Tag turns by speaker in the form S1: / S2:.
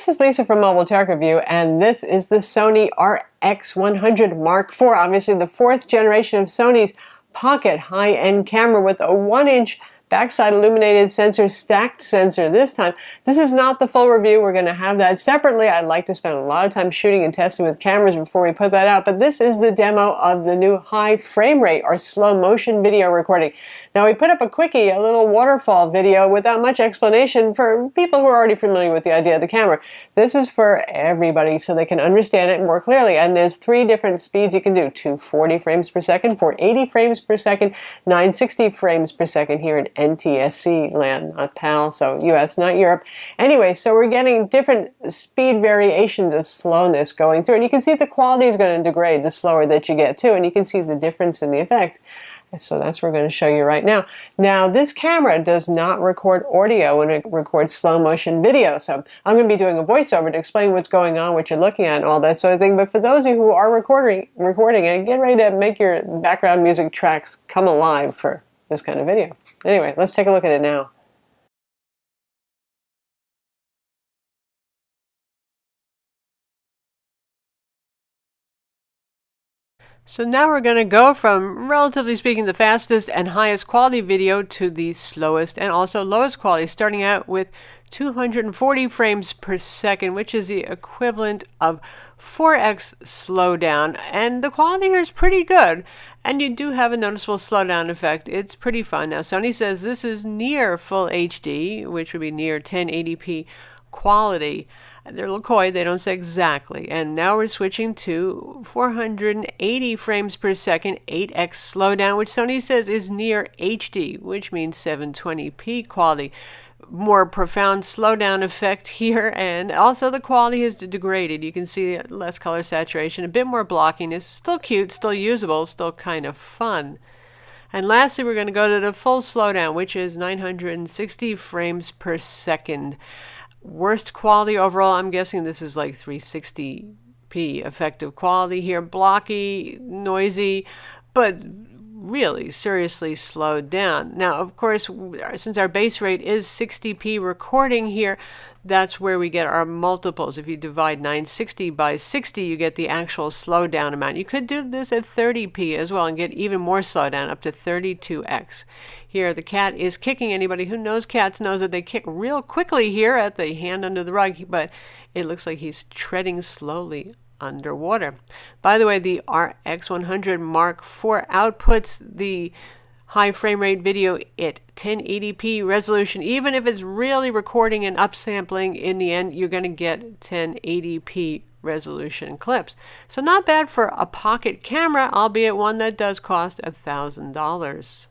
S1: This is Lisa from Mobile Tech Review, and this is the Sony RX100 Mark IV, obviously the fourth generation of Sony's pocket high-end camera with a 1-inch backside illuminated sensor, stacked sensor this time. This is not the full review. We're going to have that separately. I'd like to spend a lot of time shooting and testing with cameras before we put that out, but this is the demo of the new high frame rate or slow motion video recording. Now we put up a quickie, a little waterfall video without much explanation for people who are already familiar with the idea of the camera. This is for everybody so they can understand it more clearly, and there's 3 different speeds you can do: 240 frames per second, 480 frames per second, 960 frames per second here in NTSC land, not PAL, so US, not Europe. Anyway, so we're getting different speed variations of slowness going through, and you can see the quality is going to degrade the slower that you get too, and you can see the difference in the effect. So that's what we're going to show you right now. Now, this camera does not record audio when it records slow motion video, so I'm going to be doing a voiceover to explain what's going on, what you're looking at, and all that sort of thing. But for those of you who are recording it, get ready to make your background music tracks come alive for this kind of video. Anyway, let's take a look at it now. So now we're going to go from, relatively speaking, the fastest and highest quality video to the slowest and also lowest quality, starting out with 240 frames per second, which is the equivalent of 4x slowdown. And the quality here is pretty good, and you do have a noticeable slowdown effect. It's pretty fun. Now, Sony says this is near full HD, which would be near 1080p quality. They're a little coy, they don't say exactly. And now we're switching to 480 frames per second, 8x slowdown, which Sony says is near HD, which means 720p quality. More profound slowdown effect here, and also the quality is degraded. You can see less color saturation, a bit more blockiness. Still cute, still usable, still kind of fun. And lastly, we're going to go to the full slowdown, which is 960 frames per second. Worst quality overall, I'm guessing this is like 360p effective quality here. Blocky, noisy, but really seriously slowed down. Now, of course, since our base rate is 60p recording here, that's where we get our multiples. If you divide 960 by 60, you get the actual slowdown amount. You could do this at 30p as well and get even more slowdown, up to 32x. Here, the cat is kicking. Anybody who knows cats knows that they kick real quickly here at the hand under the rug, but it looks like he's treading slowly underwater. By the way, the RX100 Mark IV outputs the high frame rate video at 1080p resolution. Even if it's really recording and upsampling, in the end, you're going to get 1080p resolution clips. So not bad for a pocket camera, albeit one that does cost $1,000.